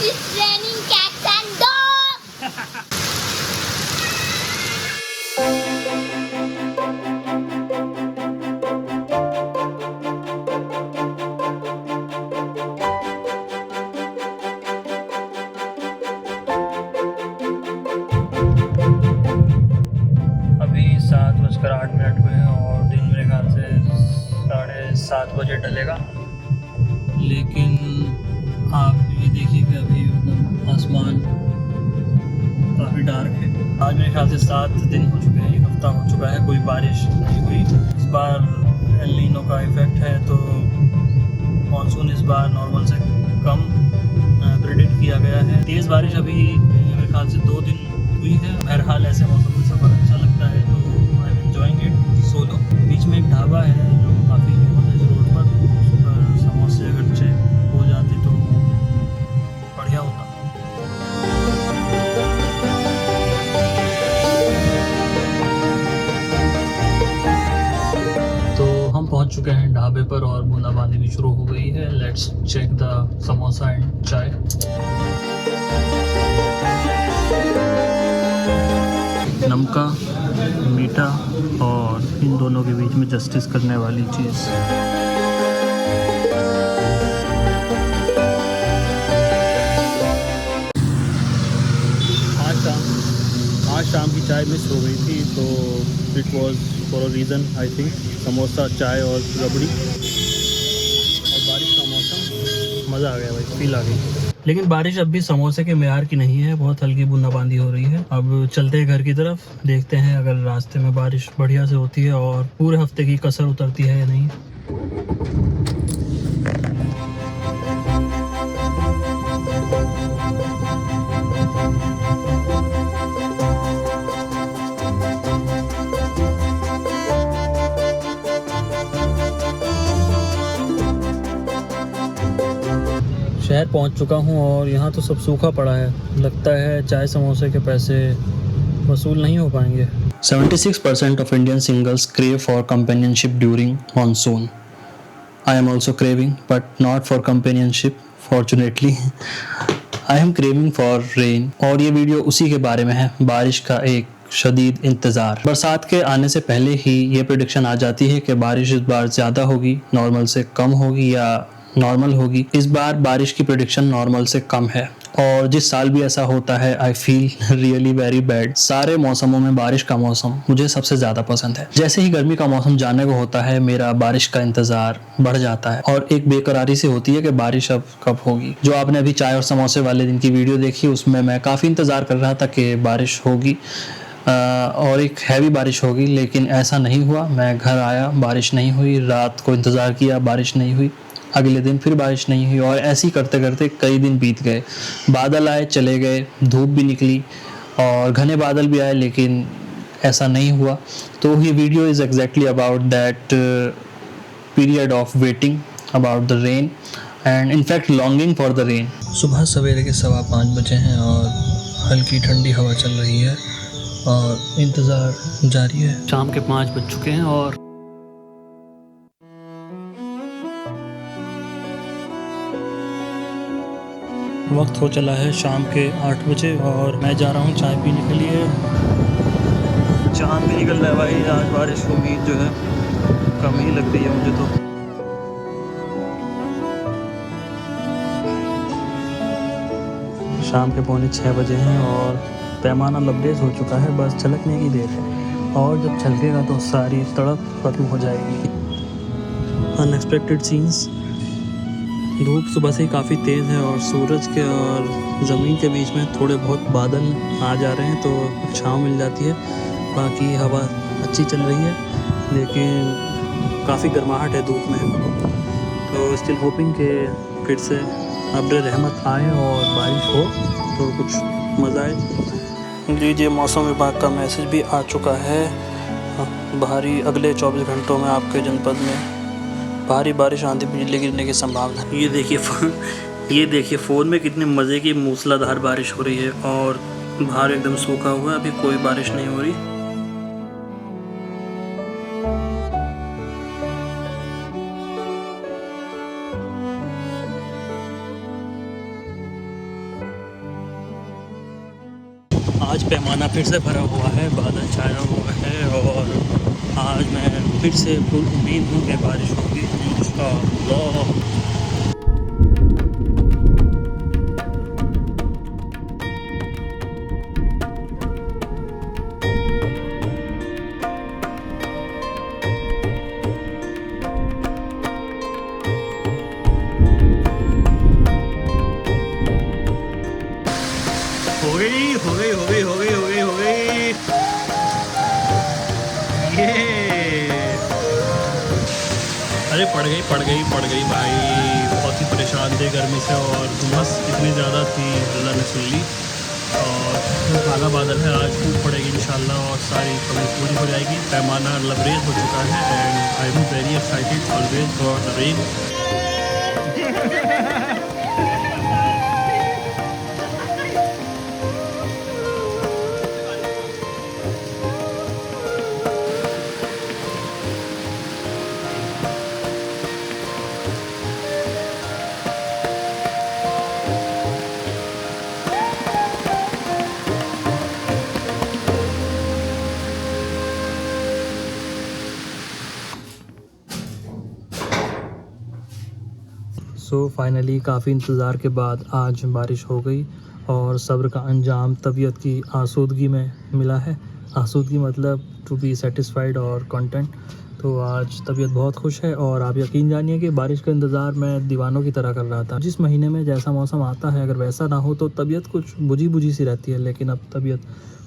It's raining cats and dogs. अभी 7:08 हुए हैं और दिन मेरे ख्याल से 7:30 बजे डलेगा। लेकिन आप ये देखिए कि अभी एकदम आसमान काफ़ी डार्क है। आज मेरे ख्याल से 7 दिन हो चुके हैं, 1 हफ्ता हो चुका है, कोई बारिश नहीं हुई। इस बार एल नीनो का इफ़ेक्ट है तो मानसून इस बार नॉर्मल से कम प्रेडिक्ट किया गया है। तेज़ बारिश अभी मेरे ख्याल से 2 दिन हुई है। बहरहाल ऐसे मौसम में सफ़र अच्छा लगता है तो I am enjoying it solo. बीच में एक ढाबा है जो काफ़ी फेमस है इस रोड पर, उस पर समोसे गच्चे हो जाते तो बढ़िया होता। तो हम पहुंच चुके हैं ढाबे पर और बूंदाबांदी भी शुरू हो गई है। Let's check the samosa and chai. नमका, मीठा और इन दोनों के बीच में जस्टिस करने वाली चीज़। आज शाम की चाय मिस हो गई थी तो it was for a reason I think. Samosa, चाय और रबड़ी और बारिश का मौसम, मज़ा आ गया भाई, फील आ गई। लेकिन बारिश अब भी समोसे के मेयार की नहीं है, बहुत हल्की बूंदाबांदी हो रही है। अब चलते हैं घर की तरफ, देखते हैं अगर रास्ते में बारिश बढ़िया से होती है और पूरे हफ्ते की कसर उतरती है या नहीं। शहर पहुंच चुका हूं और यहाँ तो सब सूखा पड़ा है। लगता है चाय समोसे के पैसे वसूल नहीं हो पाएंगे। 76% of Indian singles crave for companionship during monsoon. I am also craving, but not for companionship, fortunately. I am craving for rain. और ये वीडियो उसी के बारे में है, बारिश का एक शदीद इंतज़ार। बरसात के आने से पहले ही ये प्रेडिक्शन आ जाती है कि बारिश इस बार ज़्यादा होगी, नॉर्मल से कम होगी या नॉर्मल होगी। इस बार बारिश की प्रेडिक्शन नॉर्मल से कम है और जिस साल भी ऐसा होता है I feel really very bad. सारे मौसमों में बारिश का मौसम मुझे सबसे ज़्यादा पसंद है। जैसे ही गर्मी का मौसम जाने को होता है मेरा बारिश का इंतज़ार बढ़ जाता है और एक बेकरारी सी होती है कि बारिश अब कब होगी। जो आपने अभी चाय और समोसे वाले दिन की वीडियो देखी उसमें मैं काफ़ी इंतज़ार कर रहा था कि बारिश होगी और एक हैवी बारिश होगी, लेकिन ऐसा नहीं हुआ। मैं घर आया, बारिश नहीं हुई, रात को इंतज़ार किया, बारिश नहीं हुई, अगले दिन फिर बारिश नहीं हुई और ऐसे ही करते करते कई दिन बीत गए। बादल आए चले गए, धूप भी निकली और घने बादल भी आए, लेकिन ऐसा नहीं हुआ। तो ये video is exactly about that period of waiting about the rain and in fact longing for the rain. सुबह सवेरे के 5:15 बजे हैं और हल्की ठंडी हवा चल रही है और इंतज़ार जारी है। शाम के 5 बज चुके हैं और वक्त हो चला है शाम के 8 बजे और मैं जा रहा हूँ चाय पीने के लिए। चांद भी निकल रहा है भाई, आज बारिश की उम्मीद जो है कम ही लग रही है मुझे तो। शाम के 5:45 बजे हैं और पैमाना लबरेज हो चुका है, बस छलकने की देर है और जब छलकेगा तो सारी तड़प खत्म हो जाएगी। Unexpected scenes. धूप सुबह से ही काफ़ी तेज़ है और सूरज के और ज़मीन के बीच में थोड़े बहुत बादल आ जा रहे हैं तो कुछ छाँव मिल जाती है। बाकी हवा अच्छी चल रही है लेकिन काफ़ी गर्माहट है धूप में। तो स्टिल होपिंग कि फिर से अब्र रहमत आए और बारिश हो तो कुछ मज़ा आए। लीजिए, मौसम विभाग का मैसेज भी आ चुका है। भारी अगले 24 घंटों में आपके जनपद में भारी बारिश, आंधी, बिजली गिरने की संभावना। ये देखिए फ़ोन में कितने मज़े की मूसलाधार बारिश हो रही है और बाहर एकदम सूखा हुआ है, अभी कोई बारिश नहीं हो रही। आज पैमाना फिर से भरा हुआ है, बादल छाया हुआ है और आज मैं फिर से पुर उम्मीद हूँ कि बारिश होगी इंशाअल्लाह। हो गई ये। अरे पड़ गई भाई, बहुत ही परेशान थे गर्मी से और उमस इतनी ज़्यादा थी, अल्लाह ने सुन ली। और काला बादल है, आज खूब पड़ेगी इंशाल्लाह और सारी कमी पूरी हो जाएगी। पैमाना लबरेज हो चुका है and I am very excited always for the rain. So finally काफ़ी इंतज़ार के बाद आज बारिश हो गई और सब्र का अंजाम तबीयत की आसूदगी में मिला है। आसूदगी मतलब टू बी सेटिस्फाइड और कंटेंट। तो आज तबीयत बहुत खुश है और आप यकीन जानिए कि बारिश का इंतज़ार मैं दीवानों की तरह कर रहा था। जिस महीने में जैसा मौसम आता है अगर वैसा ना हो तो तबीयत कुछ बुझी सी रहती है, लेकिन अब तबीयत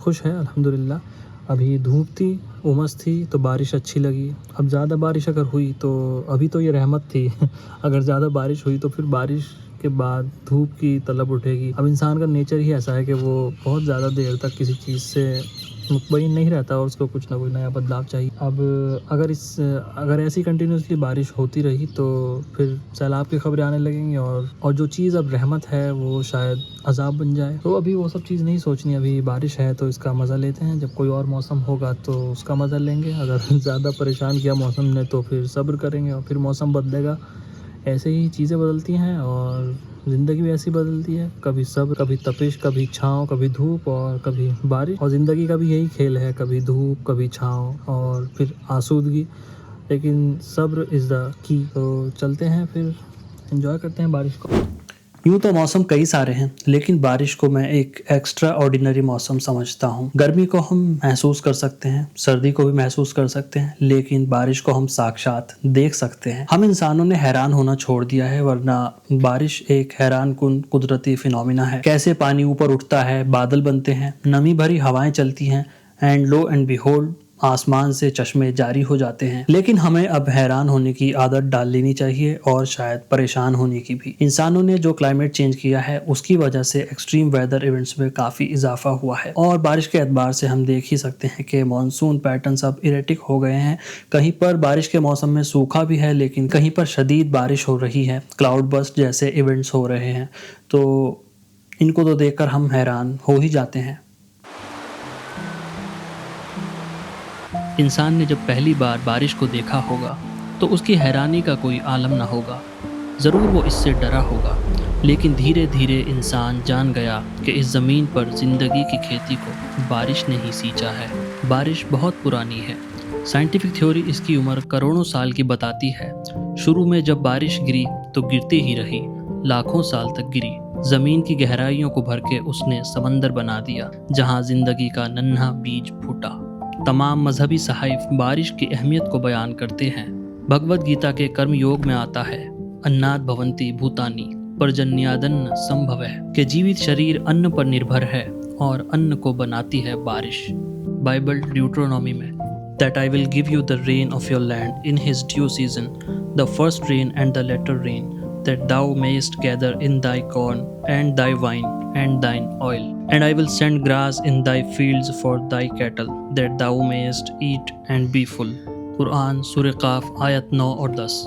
खुश है अल्हम्दुलिल्लाह। अभी धूप थी, उमस थी तो बारिश अच्छी लगी। अब ज़्यादा बारिश अगर हुई तो अभी तो ये रहमत थी अगर ज़्यादा बारिश हुई तो फिर बारिश के बाद धूप की तलब उठेगी। अब इंसान का नेचर ही ऐसा है कि वो बहुत ज़्यादा देर तक किसी चीज़ से मुतमईन नहीं रहता और उसको कुछ ना कुछ नया बदलाव चाहिए। अब अगर ऐसी कंटिन्यूसली बारिश होती रही तो फिर सैलाब की खबरें आने लगेंगी और जो चीज़ अब रहमत है वो शायद अजाब बन जाए। तो अभी वो सब चीज़ नहीं सोचनी, अभी बारिश है तो इसका मज़ा लेते हैं। जब कोई और मौसम होगा तो उसका मज़ा लेंगे। अगर ज़्यादा परेशान किया मौसम ने तो फिर सब्र करेंगे और फिर मौसम बदलेगा। ऐसे ही चीज़ें बदलती हैं और ज़िंदगी भी ऐसी बदलती है, कभी सब्र, कभी तपिश, कभी छाँव, कभी धूप और कभी बारिश। और ज़िंदगी का भी यही खेल है, कभी धूप, कभी छाँव और फिर आसूदगी, लेकिन सब्र इज़ द की। तो चलते हैं फिर एंजॉय करते हैं बारिश को। यूँ तो मौसम कई सारे हैं, लेकिन बारिश को मैं एक एक्स्ट्रा ऑर्डिनरी मौसम समझता हूँ। गर्मी को हम महसूस कर सकते हैं, सर्दी को भी महसूस कर सकते हैं, लेकिन बारिश को हम साक्षात देख सकते हैं। हम इंसानों ने हैरान होना छोड़ दिया है, वरना बारिश एक हैरान कुन कुदरती फिनोमिना है। कैसे पानी ऊपर उठता है, बादल बनते हैं, नमी भरी हवाएं चलती हैं एंड लो एंड बिहोल्ड आसमान से चश्मे जारी हो जाते हैं। लेकिन हमें अब हैरान होने की आदत डाल लेनी चाहिए और शायद परेशान होने की भी। इंसानों ने जो क्लाइमेट चेंज किया है उसकी वजह से एक्सट्रीम वेदर इवेंट्स में काफ़ी इजाफा हुआ है और बारिश के एतबार से हम देख ही सकते हैं कि मानसून पैटर्न्स अब इरेटिक हो गए हैं। कहीं पर बारिश के मौसम में सूखा भी है, लेकिन कहीं पर शदीद बारिश हो रही है, क्लाउड बस्ट जैसे इवेंट्स हो रहे हैं। तो इनको तो देखकर हम हैरान हो ही जाते हैं। इंसान ने जब पहली बार बारिश को देखा होगा तो उसकी हैरानी का कोई आलम न होगा। ज़रूर वो इससे डरा होगा, लेकिन धीरे धीरे इंसान जान गया कि इस ज़मीन पर ज़िंदगी की खेती को बारिश ने ही सींचा है। बारिश बहुत पुरानी है। साइंटिफिक थ्योरी इसकी उम्र करोड़ों साल की बताती है। शुरू में जब बारिश गिरी तो गिरती ही रही, लाखों साल तक गिरी। ज़मीन की गहराइयों को भर के उसने समंदर बना दिया जहाँ ज़िंदगी का नन्हा बीज फूटा। तमाम मजहबी सहाइफ बारिश की अहमियत को बयान करते हैं। भगवद गीता के कर्म योग में आता है, अन्नाद भवन्ति भूतानि पर्जन्यादन्न संभवः, कि जीवित शरीर अन्न पर निर्भर है और अन्न को बनाती है बारिश। बाइबल ड्यूट्रोनॉमी में, that I will give you the rain of your land in his due season, the first rain and the latter rain, that thou mayest gather in thy corn and thy wine and thine oil. And I will send grass in thy fields for thy cattle, that thou mayest eat and be full. Quran Surah Qaf ayat 9 और 10.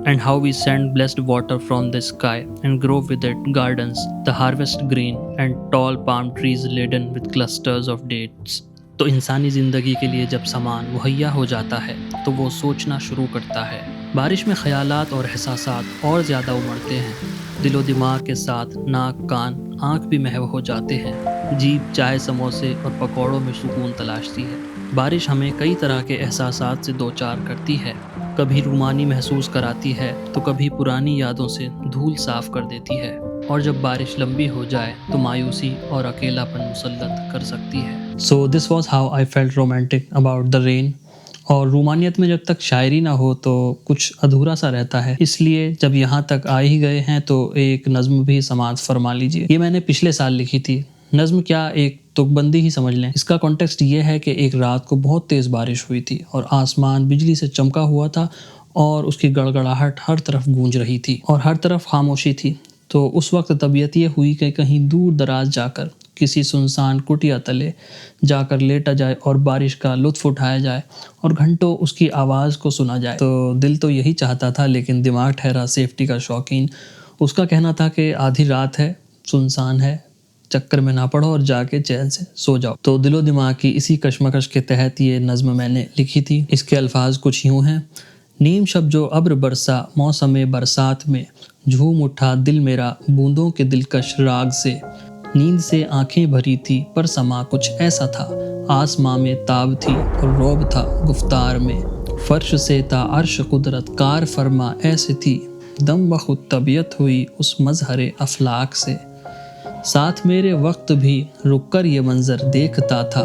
And how we send blessed water from the sky and grow with it gardens, the harvest green and tall palm trees laden with clusters of dates. तो इंसानी ज़िंदगी के लिए जब सामान मुहैया हो जाता है तो वो सोचना शुरू करता है। बारिश में ख्यालात और एहसासात और ज़्यादा उमड़ते हैं। दिलो दिमाग के साथ नाक, कान, आँख भी महव हो जाते हैं। जीभ चाय समोसे और पकौड़ों में सुकून तलाशती है। बारिश हमें कई तरह के एहसासात से दो चार करती है। कभी रूमानी महसूस कराती है तो कभी पुरानी यादों से धूल साफ कर देती है। और जब बारिश लंबी हो जाए तो मायूसी और अकेलापन मुसल्लत कर सकती है। So this was how I felt romantic about the rain. और रूमानियत में जब तक शायरी ना हो तो कुछ अधूरा सा रहता है, इसलिए जब यहाँ तक आ ही गए हैं तो एक नज़्म भी समाअत फरमा लीजिए। ये मैंने पिछले साल लिखी थी। नज़्म क्या, एक तुकबंदी ही समझ लें। इसका कॉन्टेक्स्ट ये है कि एक रात को बहुत तेज़ बारिश हुई थी और आसमान बिजली से चमका हुआ था और उसकी गड़गड़ाहट हर तरफ गूंज रही थी और हर तरफ खामोशी थी। तो उस वक्त तबीयत ये हुई कि कहीं दूर दराज जाकर किसी सुनसान कुटिया तले जाकर लेटा जाए और बारिश का लुत्फ़ उठाया जाए और घंटों उसकी आवाज़ को सुना जाए। तो दिल तो यही चाहता था, लेकिन दिमाग ठहरा सेफ्टी का शौकीन। उसका कहना था कि आधी रात है, सुनसान है, चक्कर में ना पड़ो और जाके चैन से सो जाओ। तो दिलो दिमाग की इसी कशमकश के तहत ये नज़्म मैंने लिखी थी। इसके अल्फाज कुछ यूँ हैं। नीम शब जो अब्र बरसा मौसम बरसात में, झूम उठा दिल मेरा बूंदों के दिलकश राग से। नींद से आंखें भरी थी पर समा कुछ ऐसा था, आसमां में ताब थी और रौब था गुफ्तार में। फर्श से ता अर्श कुदरत कार फरमा ऐसे थी, दम बखुद तबीयत हुई उस मजहरे अफलाक से। साथ मेरे वक्त भी रुक कर ये मंजर देखता था,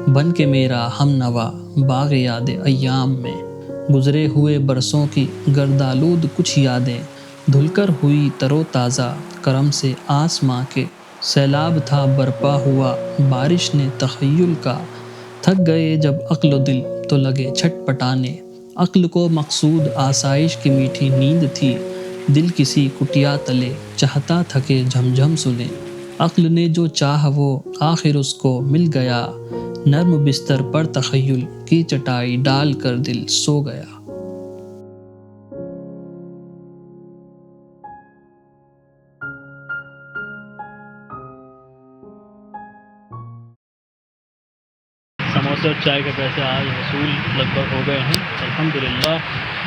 बन के मेरा हम नवा बाग़ याद अय्याम में। गुजरे हुए बरसों की गर्दालूद कुछ यादें, धुलकर हुई तरोताज़ा करम से आसमां के। सैलाब था बरपा हुआ बारिश ने तख़य्युल का, थक गए जब अक्ल दिल तो लगे छटपटाने। अक्ल को मकसूद आसाइश की मीठी नींद थी, दिल किसी कुटिया तले चाहता थके झमझम सुने। अक्ल ने जो चाह वो आखिर उसको मिल गया, नर्म बिस्तर पर तख़य्युल की चटाई डाल कर दिल सो गया। समोसे और चाय के पैसे आज वसूल लगभग हो गए हैं, अल्हम्दुलिल्लाह।